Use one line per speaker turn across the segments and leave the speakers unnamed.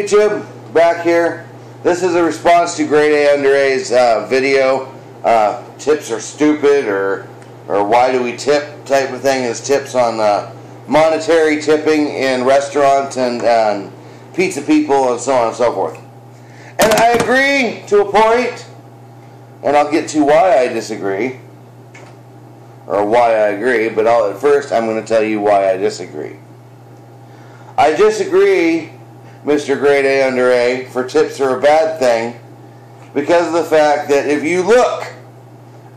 YouTube, back here. This is a response to GradeAUnderA's video. Tips are stupid, or why do we tip type of thing. Is tips on monetary tipping in restaurants and pizza people and so on and so forth. And I agree to a point, and I'll get to why I disagree, or why I agree, but first I'm going to tell you why I disagree. I disagree, Mr. GradeAUnderA, for tips are a bad thing, because of the fact that if you look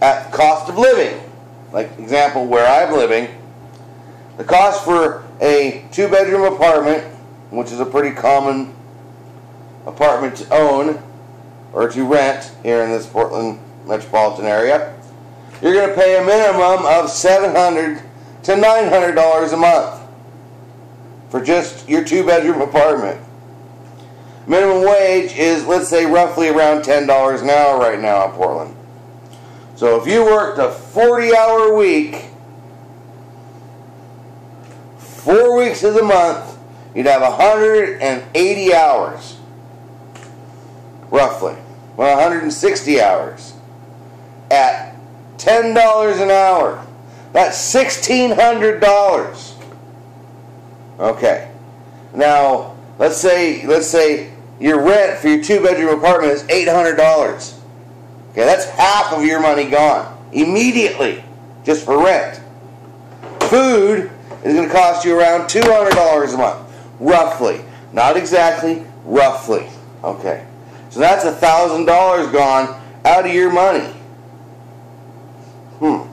at cost of living, like example where I'm living, the cost for a 2-bedroom apartment, which is a pretty common apartment to own or to rent here in this Portland metropolitan area, you're going to pay a minimum of $700 to $900 a month for just your 2-bedroom apartment. Minimum wage is, let's say, roughly around $10 an hour right now in Portland. So if you worked a 40-hour week, 4 weeks of the month, you'd have 180 hours, roughly. Well, 160 hours at $10 an hour. That's $1,600. Okay. Now, let's say your rent for your 2-bedroom apartment is $800. Okay, that's half of your money gone immediately just for rent. Food is going to cost you around $200 a month, roughly. Not exactly, roughly. Okay, so that's $1,000 gone out of your money. Now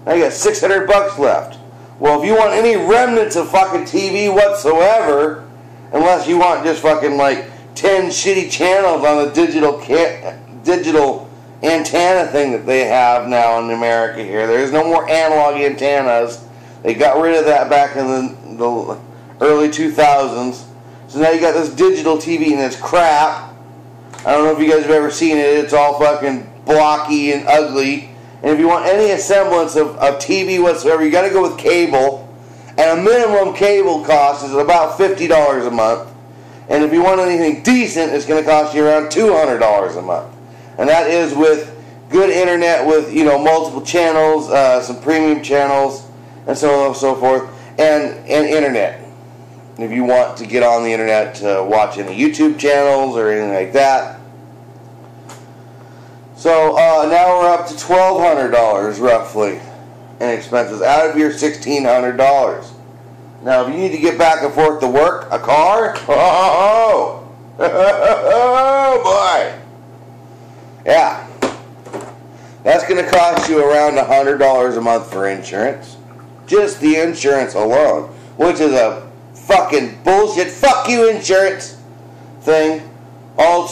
you got $600 left. Well, if you want any remnants of fucking TV whatsoever, unless you want just fucking like 10 shitty channels on the digital antenna thing that they have now in America here. There's no more analog antennas. They got rid of that back in the early 2000s. So now you got this digital TV and it's crap. I don't know if you guys have ever seen it. It's all fucking blocky and ugly. And if you want any semblance of TV whatsoever, you got to go with cable. And a minimum cable cost is about $50 a month. And if you want anything decent, it's going to cost you around $200 a month. And that is with good internet with, you know, multiple channels, some premium channels, and so on and so forth, and internet. If you want to get on the internet to watch any YouTube channels or anything like that. So now we're up to $1,200 roughly in expenses out of your $1,600. Now, if you need to get back and forth to work, a car, oh boy, yeah, that's going to cost you around $100 a month for insurance, just the insurance alone, which is a fucking bullshit, fuck you insurance thing, all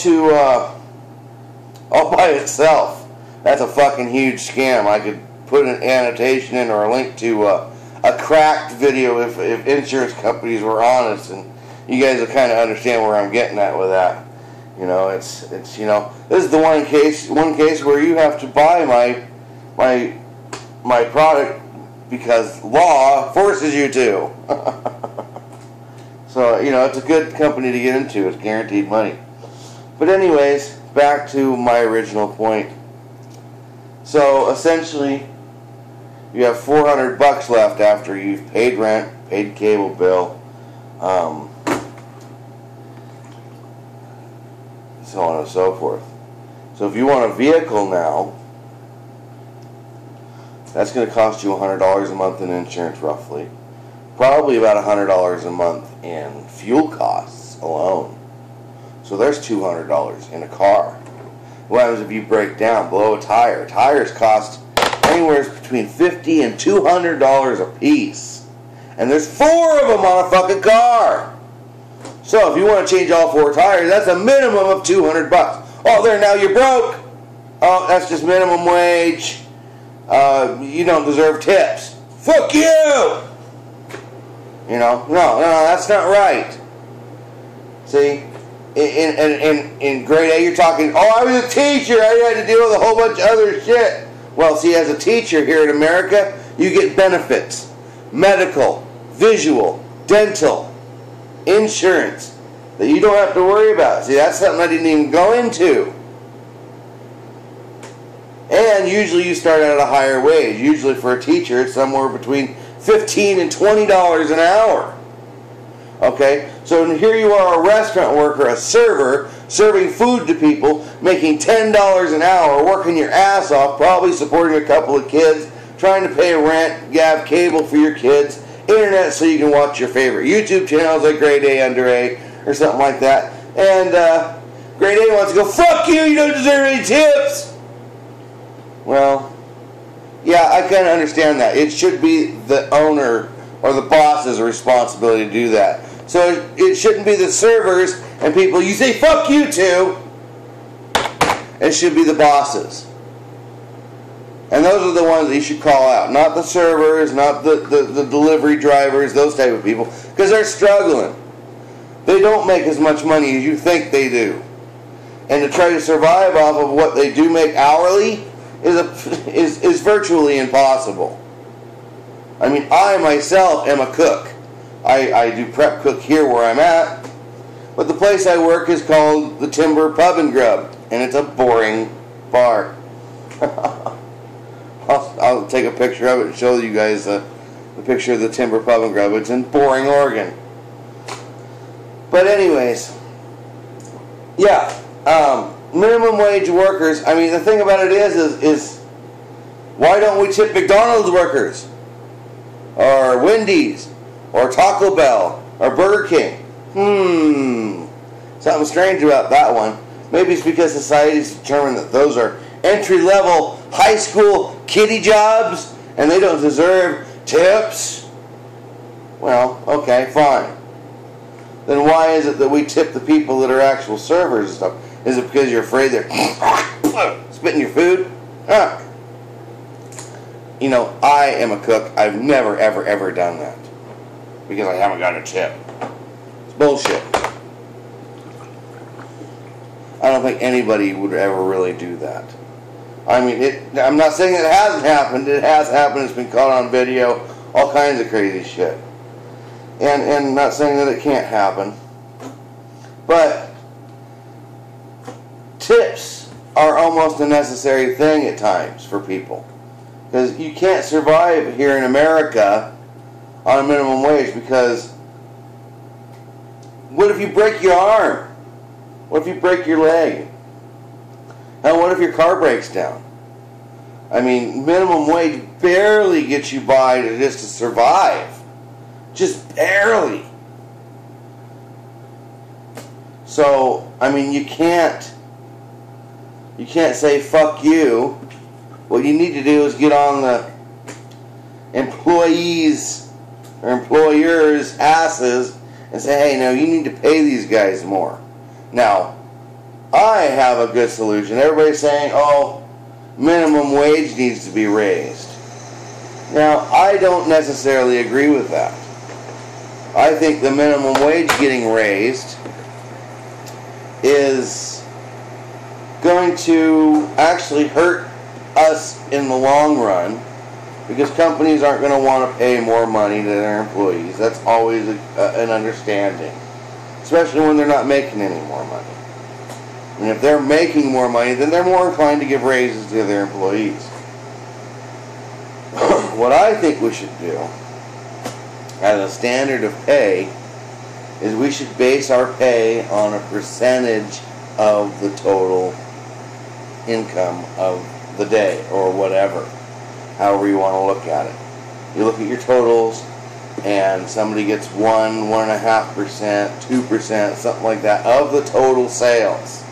by itself. That's a fucking huge scam. I could put an annotation in or a link to a cracked video if insurance companies were honest, and you guys will kind of understand where I'm getting at with that. You know, it's you know, this is the one case where you have to buy my product because law forces you to. So, you know, it's a good company to get into. It's guaranteed money. But anyways, back to my original point. So essentially, you have $400 left after you've paid rent, paid cable bill, so on and so forth. So if you want a vehicle now, that's going to cost you $100 a month in insurance roughly. Probably about $100 a month in fuel costs alone. So there's $200 in a car. What happens if you break down, blow a tire? Tires cost anywhere between $50 and $200 a piece. And there's 4 of them on a fucking car. So if you want to change all 4 tires, that's a minimum of $200. Oh, there, now you're broke. Oh, that's just minimum wage. You don't deserve tips. Fuck you! You know, no, that's not right. See, in grade A, you're talking, oh, I was a teacher, I had to deal with a whole bunch of other shit. Well, see, as a teacher here in America, you get benefits. Medical, visual, dental, insurance, that you don't have to worry about. See, that's something I didn't even go into. And usually you start out at a higher wage. Usually for a teacher, it's somewhere between $15 and $20 an hour. Okay, so here you are, a restaurant worker, a server, serving food to people, making $10 an hour, working your ass off, probably supporting a couple of kids, trying to pay rent, you have cable for your kids, internet so you can watch your favorite YouTube channels like GradeAUnderA or something like that. And Grade A wants to go, fuck you, you don't deserve any tips. Well, yeah, I kind of understand that. It should be the owner or the boss's responsibility to do that. So it shouldn't be the servers and people you say fuck you to. It should be the bosses. And those are the ones that you should call out. Not the servers, not the delivery drivers, those type of people. Because they're struggling. They don't make as much money as you think they do. And to try to survive off of what they do make hourly is virtually impossible. I mean, I myself am a cook. I do prep cook here where I'm at, but the place I work is called the Timber Pub and Grub, and it's a boring bar. I'll take a picture of it and show you guys the picture of the Timber Pub and Grub. It's in Boring, Oregon. But anyways, yeah, minimum wage workers. I mean, the thing about it is why don't we tip McDonald's workers, or Wendy's, or Taco Bell, or Burger King? Something strange about that one. Maybe it's because society's determined that those are entry-level high school kiddie jobs and they don't deserve tips. Well, okay, fine. Then why is it that we tip the people that are actual servers and stuff? Is it because you're afraid they're spitting your food? You know, I am a cook. I've never, ever, ever done that because I haven't got a tip. It's bullshit. I don't think anybody would ever really do that. I mean, I'm not saying it hasn't happened. It has happened. It's been caught on video. All kinds of crazy shit. And not saying that it can't happen. But tips are almost a necessary thing at times for people. Because you can't survive here in America on a minimum wage, because what if you break your arm? What if you break your leg? And what if your car breaks down? I mean, minimum wage barely gets you by just to survive. Just barely. So, I mean, you can't say fuck you. What you need to do is get on the employees or employers' asses and say, hey, no, you need to pay these guys more. Now, I have a good solution. Everybody's saying, oh, minimum wage needs to be raised. Now, I don't necessarily agree with that. I think the minimum wage getting raised is going to actually hurt us in the long run, because companies aren't going to want to pay more money to their employees. That's always an understanding, especially when they're not making any more money. And if they're making more money, then they're more inclined to give raises to their employees. What I think we should do as a standard of pay is we should base our pay on a percentage of the total income of the day, or whatever, however you want to look at it. You look at your totals, and somebody gets 1.5%, 2%, something like that, of the total sales.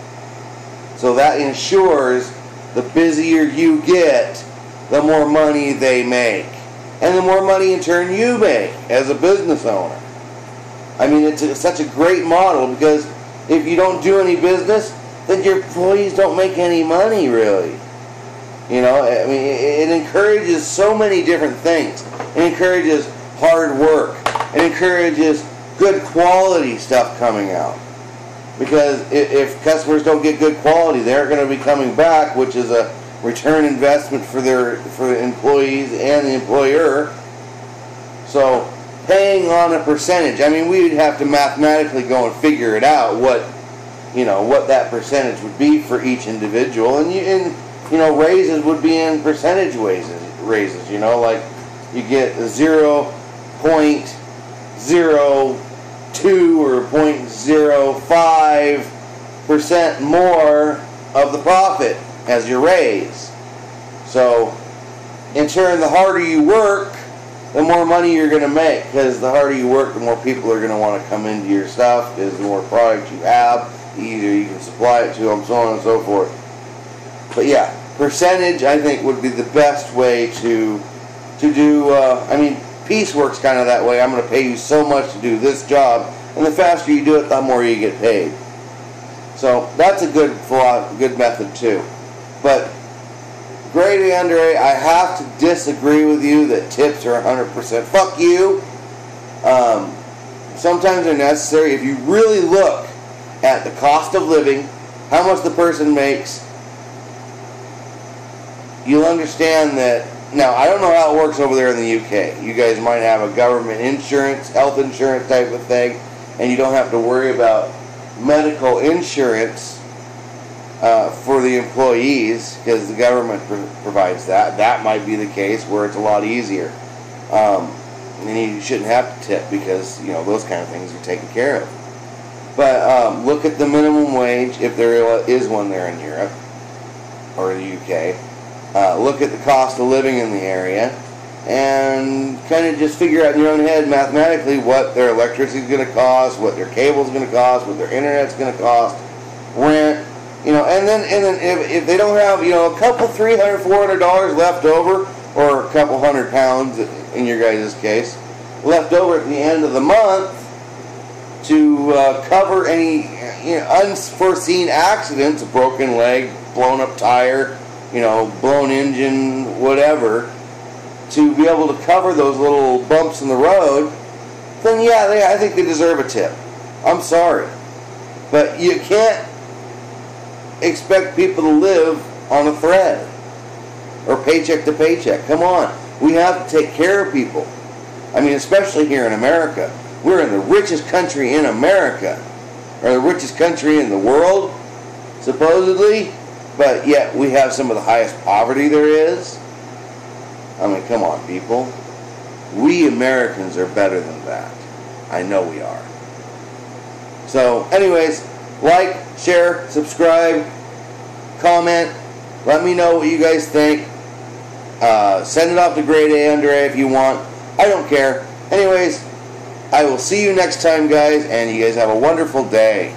So that ensures the busier you get, the more money they make. And the more money in turn you make as a business owner. I mean, it's such a great model, because if you don't do any business, then your employees don't make any money, really. You know, I mean, it encourages so many different things. It encourages hard work. It encourages good quality stuff coming out. Because if customers don't get good quality, they aren't going to be coming back, which is a return investment for the employees and the employer. So paying on a percentage. I mean, we would have to mathematically go and figure it out what that percentage would be for each individual, and raises would be in percentage raises. Like you get 0.02 or 0.05% more of the profit as your raise. So in turn, the harder you work, the more money you're going to make, because the harder you work, the more people are going to want to come into your stuff, because the more product you have, the easier you can supply it to them, so on and so forth. But yeah, percentage, I think, would be the best way to do, I mean, piecework's kind of that way. I'm going to pay you so much to do this job, and the faster you do it, the more you get paid. So that's a good method too. But GradeAUnderA, I have to disagree with you that tips are 100%. Fuck you. Sometimes they're necessary. If you really look at the cost of living, how much the person makes, you'll understand that. Now, I don't know how it works over there in the UK. You guys might have a government insurance, health insurance type of thing, and you don't have to worry about medical insurance for the employees, because the government provides that. That might be the case where it's a lot easier. And you shouldn't have to tip, because those kind of things are taken care of. But look at the minimum wage, if there is one there in Europe or the UK. Look at the cost of living in the area, and kind of just figure out in your own head mathematically what their electricity is going to cost, what their cable is going to cost, what their internet is going to cost, rent. And then if they don't have a couple $300, $400 left over, or a couple £100 in your guys' case left over at the end of the month to cover any unforeseen accidents, a broken leg, blown up tire, blown engine, whatever, to be able to cover those little bumps in the road, then yeah, I think they deserve a tip. I'm sorry, but you can't expect people to live on a thread or paycheck to paycheck. Come on, we have to take care of people. I mean, especially here in America. We're in the richest country in America, or the richest country in the world, supposedly, but yet we have some of the highest poverty there is. I mean, come on, people. We Americans are better than that. I know we are. So, anyways, like, share, subscribe, comment. Let me know what you guys think. Send it off to GradeAUnderA if you want. I don't care. Anyways, I will see you next time, guys, and you guys have a wonderful day.